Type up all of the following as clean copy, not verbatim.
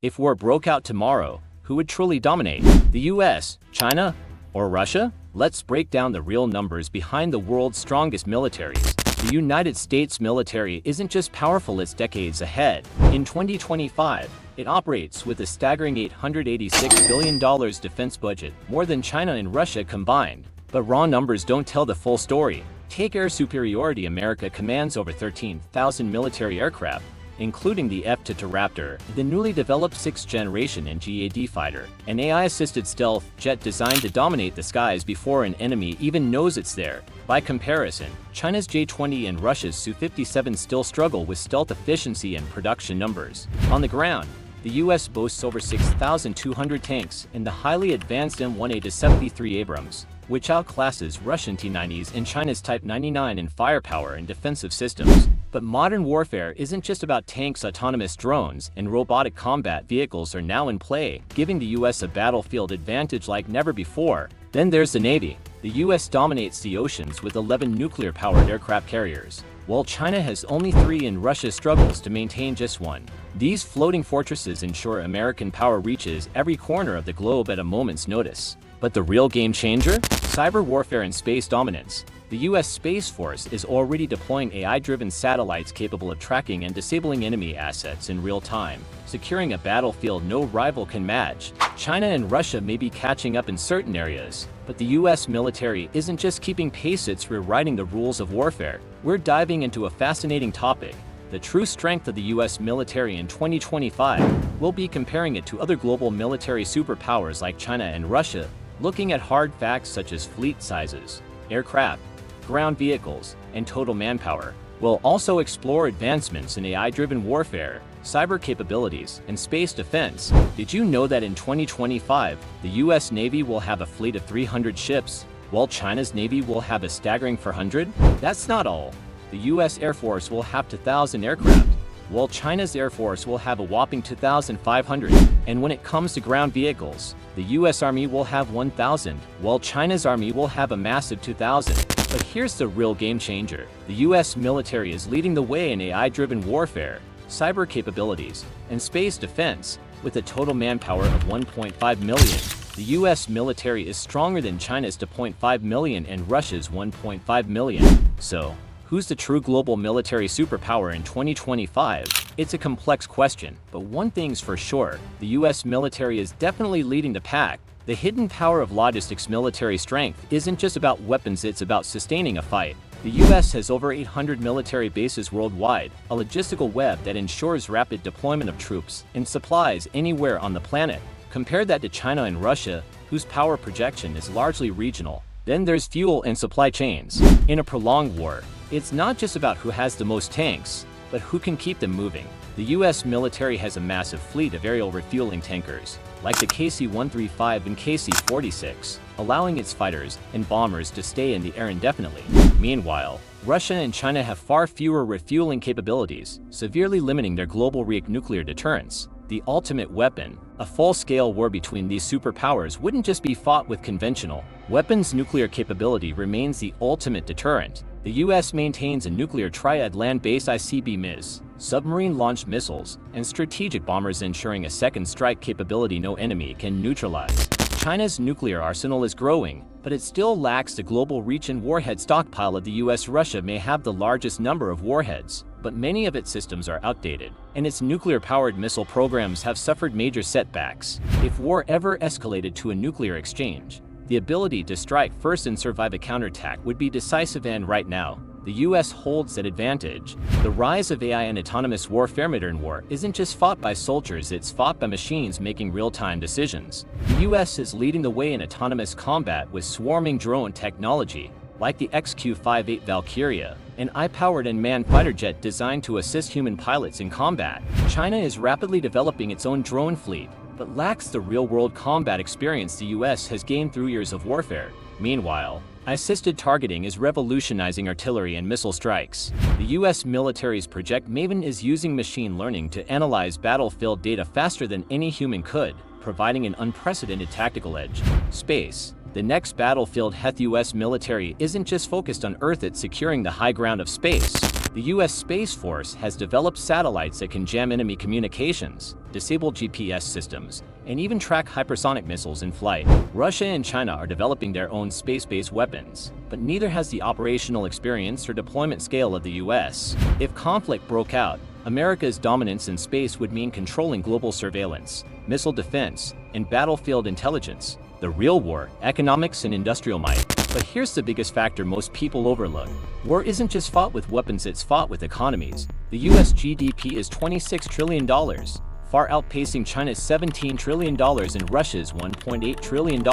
If war broke out tomorrow, who would truly dominate? The US, China, or Russia? Let's break down the real numbers behind the world's strongest militaries. The United States military isn't just powerful, it's decades ahead. In 2025, it operates with a staggering $886 billion defense budget, more than China and Russia combined. But raw numbers don't tell the full story. Take air superiority. America commands over 13,000 military aircraft, including the F-22 Raptor, the newly developed 6th-generation NGAD fighter, an AI-assisted stealth jet designed to dominate the skies before an enemy even knows it's there. By comparison, China's J-20 and Russia's Su-57 still struggle with stealth efficiency and production numbers. On the ground, the U.S. boasts over 6,200 tanks and the highly advanced M1A-73 Abrams, which outclasses Russian T-90s and China's Type 99 in firepower and defensive systems. But modern warfare isn't just about tanks. Autonomous drones and robotic combat vehicles are now in play, giving the U.S. a battlefield advantage like never before. Then there's the Navy. The U.S. dominates the oceans with 11 nuclear-powered aircraft carriers, while China has only 3 and Russia struggles to maintain just 1. These floating fortresses ensure American power reaches every corner of the globe at a moment's notice. But the real game changer? Cyber warfare and space dominance. The U.S. Space Force is already deploying AI-driven satellites capable of tracking and disabling enemy assets in real time, securing a battlefield no rival can match. China and Russia may be catching up in certain areas, but the U.S. military isn't just keeping pace, it's rewriting the rules of warfare. We're diving into a fascinating topic: the true strength of the U.S. military in 2025. We'll be comparing it to other global military superpowers like China and Russia, looking at hard facts such as fleet sizes, aircraft, ground vehicles, and total manpower. We'll also explore advancements in AI-driven warfare, cyber capabilities, and space defense. Did you know that in 2025, the U.S. Navy will have a fleet of 300 ships, while China's Navy will have a staggering 400? That's not all. The U.S. Air Force will have 2,000 aircraft, while China's Air Force will have a whopping 2,500. And when it comes to ground vehicles, the U.S. Army will have 1,000, while China's Army will have a massive 2,000. But here's the real game changer. The U.S. military is leading the way in AI-driven warfare, cyber capabilities, and space defense. With a total manpower of 1.5 million, the U.S. military is stronger than China's 2.5 million and Russia's 1.5 million. So, who's the true global military superpower in 2025? It's a complex question, but one thing's for sure: the U.S. military is definitely leading the pack. The hidden power of logistics. Military strength isn't just about weapons, it's about sustaining a fight. The U.S. has over 800 military bases worldwide, a logistical web that ensures rapid deployment of troops and supplies anywhere on the planet. Compare that to China and Russia, whose power projection is largely regional. Then there's fuel and supply chains. In a prolonged war, it's not just about who has the most tanks, but who can keep them moving. The U.S. military has a massive fleet of aerial refueling tankers, like the KC-135 and KC-46, allowing its fighters and bombers to stay in the air indefinitely. Meanwhile, Russia and China have far fewer refueling capabilities, severely limiting their global nuclear deterrence. The ultimate weapon. A full-scale war between these superpowers wouldn't just be fought with conventional weapons. Nuclear capability remains the ultimate deterrent. The U.S. maintains a nuclear triad: land-based ICBMs, submarine-launched missiles, and strategic bombers, ensuring a second strike capability no enemy can neutralize. China's nuclear arsenal is growing, but it still lacks the global reach and warhead stockpile of the U.S. Russia may have the largest number of warheads, but many of its systems are outdated, and its nuclear-powered missile programs have suffered major setbacks. If war ever escalated to a nuclear exchange, the ability to strike first and survive a counterattack would be decisive, and right now, the U.S. holds that advantage. The rise of AI and autonomous warfare. Modern war isn't just fought by soldiers, it's fought by machines making real-time decisions. The U.S. is leading the way in autonomous combat with swarming drone technology, like the XQ-58 Valkyria, an AI-powered unmanned fighter jet designed to assist human pilots in combat. China is rapidly developing its own drone fleet, but lacks the real-world combat experience the U.S. has gained through years of warfare. Meanwhile, assisted targeting is revolutionizing artillery and missile strikes. The U.S. military's Project Maven is using machine learning to analyze battlefield data faster than any human could, providing an unprecedented tactical edge. Space. The next battlefield. The U.S. military isn't just focused on Earth, it's securing the high ground of space. The US Space Force has developed satellites that can jam enemy communications, disable GPS systems, and even track hypersonic missiles in flight. Russia and China are developing their own space-based weapons, but neither has the operational experience or deployment scale of the US. If conflict broke out, America's dominance in space would mean controlling global surveillance, missile defense, and battlefield intelligence. The real war, economics and industrial might. But here's the biggest factor most people overlook. War isn't just fought with weapons, it's fought with economies. The US GDP is $26 trillion, far outpacing China's $17 trillion and Russia's $1.8 trillion.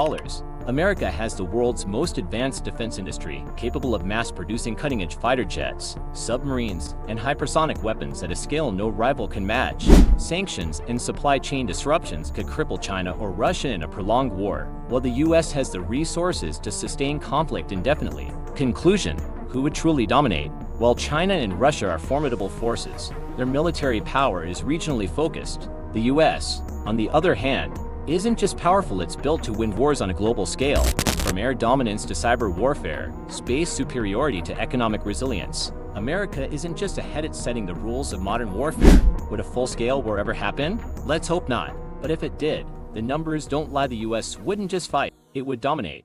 America has the world's most advanced defense industry, capable of mass-producing cutting-edge fighter jets, submarines, and hypersonic weapons at a scale no rival can match. Sanctions and supply chain disruptions could cripple China or Russia in a prolonged war, while the US has the resources to sustain conflict indefinitely. Conclusion: who would truly dominate? While China and Russia are formidable forces, their military power is regionally focused. The US, on the other hand, isn't just powerful, it's built to win wars on a global scale. From air dominance to cyber warfare, space superiority to economic resilience, America isn't just ahead, it's setting the rules of modern warfare. Would a full-scale war ever happen? Let's hope not. But if it did, the numbers don't lie. The US wouldn't just fight, it would dominate.